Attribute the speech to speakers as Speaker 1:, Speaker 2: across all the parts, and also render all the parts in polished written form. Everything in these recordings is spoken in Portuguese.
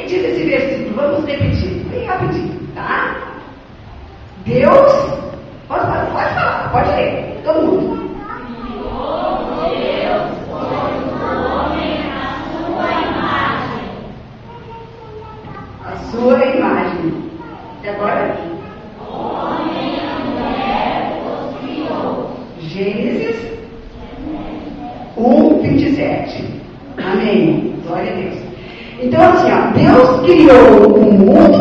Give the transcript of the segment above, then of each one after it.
Speaker 1: diz esse versículo? Vamos repetir, bem rapidinho, tá? Deus, pode falar, pode ler, todo mundo.
Speaker 2: Deus pôs o homem à sua imagem.
Speaker 1: A sua imagem. E agora?
Speaker 2: Homem e mulher os criou.
Speaker 1: Gênesis 1:27. Amém. Glória a Deus. Então, assim, ó, Deus criou o mundo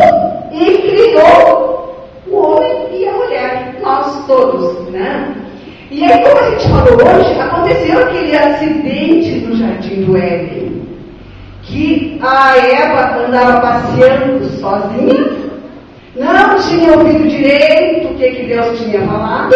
Speaker 1: e criou o homem e a mulher, nós todos, né? E aí, como a gente falou hoje, aconteceu aquele acidente no Jardim do Éden, que a Eva andava passeando sozinha, não tinha ouvido direito o que Deus tinha falado,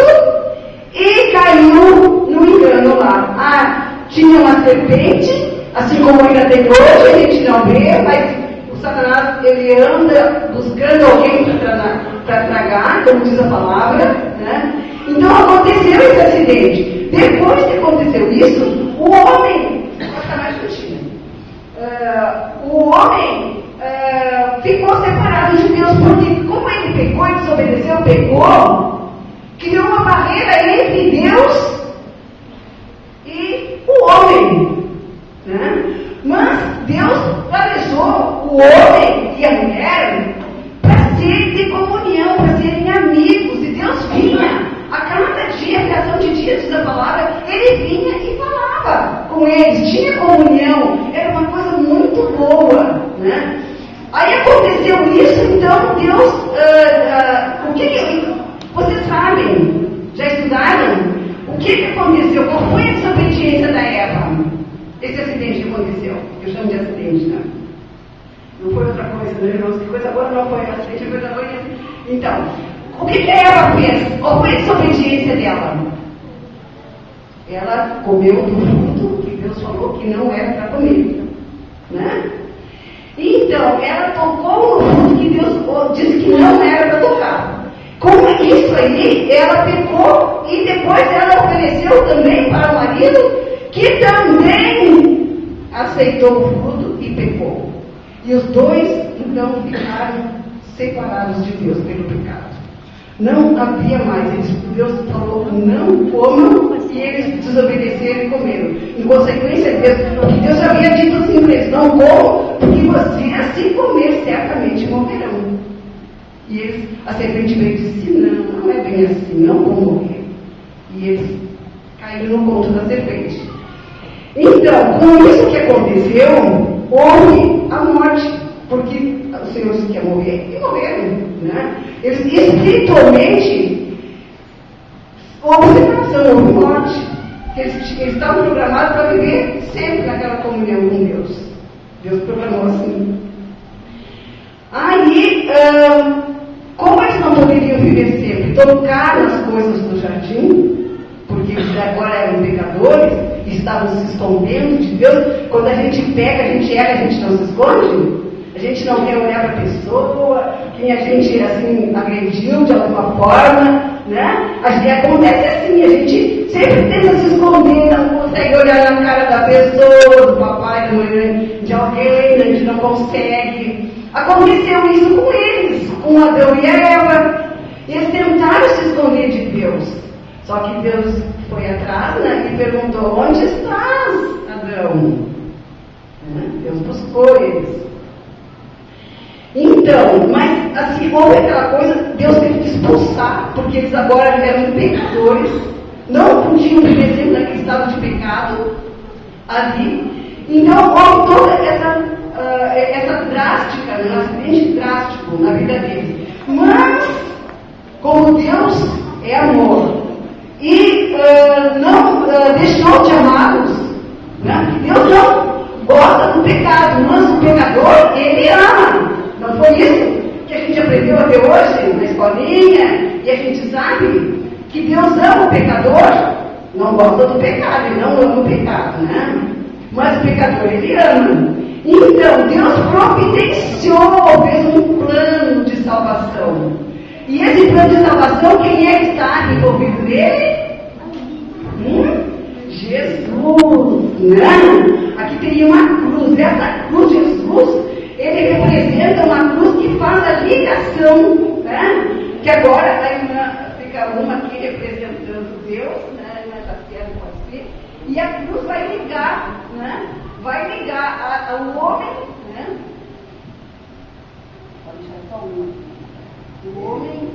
Speaker 1: e caiu no engano lá. Tinha uma serpente, assim como ainda tem hoje, a gente não vê, mas o Satanás, ele anda buscando alguém para tragar, como diz a palavra, né? Então aconteceu esse acidente. Depois que aconteceu isso, o homem, pode ficar mais curtinho, o homem ficou separado de Deus, porque como ele pecou e desobedeceu, criou uma barreira entre Deus e o homem, né? Mas Deus planejou o homem e a mulher para serem de comunhão, para serem amigos, e Deus vinha a cada dia, a criação de dias da palavra, ele vinha e falava com eles, tinha comunhão, era uma coisa muito boa, né? Aí aconteceu isso, então Deus, o que vocês sabem, já estudaram? O que aconteceu? Qual foi a desobediência da Eva? Esse acidente que aconteceu, eu chamo de acidente, né? Não foi outra coisa, né, irmãos? Que coisa boa não foi acidente, coisa boa. Então, o que a Eva fez? Qual foi a desobediência dela? Ela comeu do fruto que Deus falou que não era para comer, né? Então, ela tocou no fruto que Deus disse que não era para tocar. Com isso aí, ela pecou e depois ela ofereceu também para o marido, que também aceitou o fruto e pecou. E os dois, então, ficaram separados de Deus pelo pecado. Não havia mais. Deus falou, não comam, e eles desobedeceram e comeram. Em consequência, Deus havia dito assim para eles, não comam, porque vocês, se comer, certamente morrerão. E a serpente veio e disse, não é bem assim, não vão morrer. E eles caíram no conto da serpente. Então, com isso que aconteceu, houve a morte, porque os senhores que iam morrer, e morreram, né? Eles espiritualmente, houve separação, houve morte. Eles estavam programados para viver sempre naquela comunhão com Deus. Deus programou assim. Aí, como eles não poderiam viver sempre, tocaram as coisas do jardim, porque eles agora eram pecadores, e estavam se escondendo de Deus. Quando a gente pega, a gente erra, a gente não se esconde. A gente não quer olhar para a pessoa, quem a gente assim agrediu de alguma forma, né? Acontece assim, a gente sempre tenta se esconder, não consegue olhar na cara da pessoa, do papai, da mãe, de alguém, a gente não consegue. Aconteceu isso com eles, com Adão e Eva. Eles tentaram se esconder de Deus. Só que Deus foi atrás, né, e perguntou, onde estás, Adão? Deus buscou eles. Então, mas assim, houve aquela coisa, Deus teve que expulsar, porque eles agora eram pecadores, não podiam viver sempre naquele estado de pecado ali. Então, houve toda essa drástica, um acidente drástico na vida deles. Mas, como Deus é amor e não deixou de amá-los, né? Deus não gosta do pecado, mas o pecador, ele ama. Não foi isso que a gente aprendeu até hoje na escolinha? E a gente sabe que Deus ama o pecador, não gosta do pecado, ele não ama o pecado, né? Mas o pecador, ele ama. Então, Deus providenciou, fez um plano de salvação. E esse plano de salvação, quem é que está envolvido nele? Jesus, né? Aqui teria uma cruz. Essa cruz, Jesus, ele representa nossa ligação, né? Que agora a irmã fica uma aqui representando Deus, né? A irmã Tatiana pode ser, e a cruz vai ligar, né? Vai ligar ao homem, né? Pode deixar só uma. O homem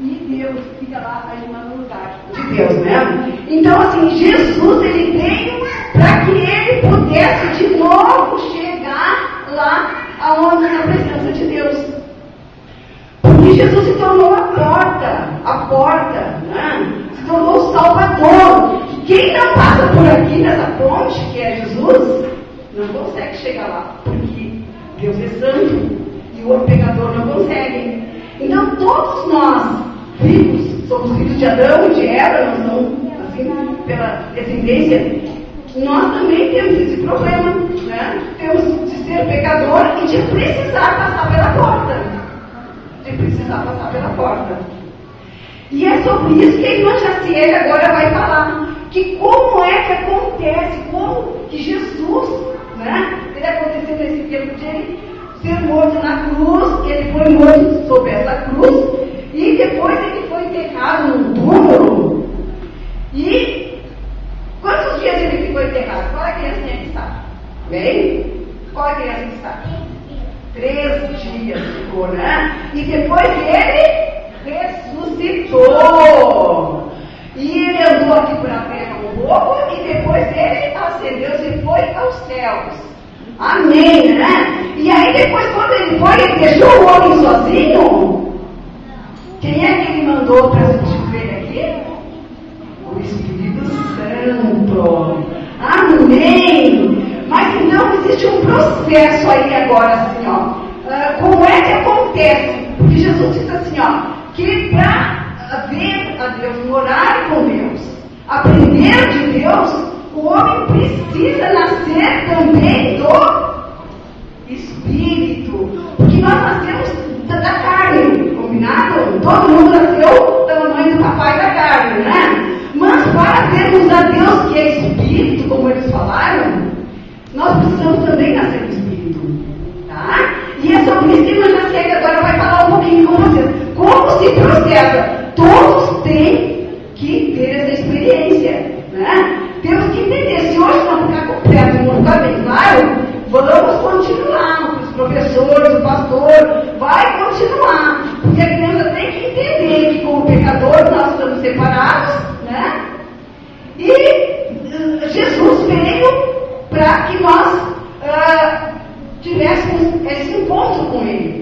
Speaker 1: e Deus, fica lá a irmã no lugar de Deus, né? Então, assim, Jesus, ele veio para que ele pudesse de novo chegar lá aonde, na presença de Deus. Porque Jesus se tornou a porta, né? Se tornou o Salvador. Quem não passa por aqui nessa ponte, que é Jesus, não consegue chegar lá, porque Deus é santo e o pecador não consegue. Então todos nós, filhos, somos filhos de Adão e de Eva, nós somos, assim, pela descendência, nós também temos esse problema, né? Temos de ser pecador e de precisar passar pela porta. E é sobre isso que a irmã Jaciele agora vai falar. Que como é que acontece, como que Jesus, né? Ele aconteceu nesse tempo de ele ser morto na cruz, ele foi morto sob essa cruz, e depois ele foi enterrado num túmulo. E quantos dias ele ficou enterrado? Qual é a criancinha que está? Bem? Qual é a criança que está? 3 dias ficou, né? E depois ele ressuscitou. E ele andou aqui por a terra um pouco, e depois ele ascendeu e foi aos céus. Amém, né? E aí depois, quando ele foi, ele deixou o homem sozinho. Quem é que ele mandou para substituir ele aqui? O Espírito Santo. Amém. Mas então existe um processo aí agora, assim, ó. Como é que acontece? Porque Jesus disse assim, ó, que para ver a Deus, morar com Deus, aprender de Deus, o homem precisa nascer também do Espírito. Porque nós nascemos da carne, combinado? Todo mundo nasceu da mamãe e do papai da carne, né? Mas para vermos a Deus que é Espírito, como eles falaram, nós precisamos também nascer do Espírito, tá? E é sobre isso que nós já sei que agora vai falar um pouquinho com vocês. Como se processa? Todos têm que ter essa experiência, né? Temos que entender. Se hoje não ficar completo, não ficar bem claro, vamos continuar. Os professores, o pastor, vai continuar. Porque a criança tem que entender que como pecadores nós estamos separados, né? E Jesus veio para que nós tivéssemos esse encontro com Ele.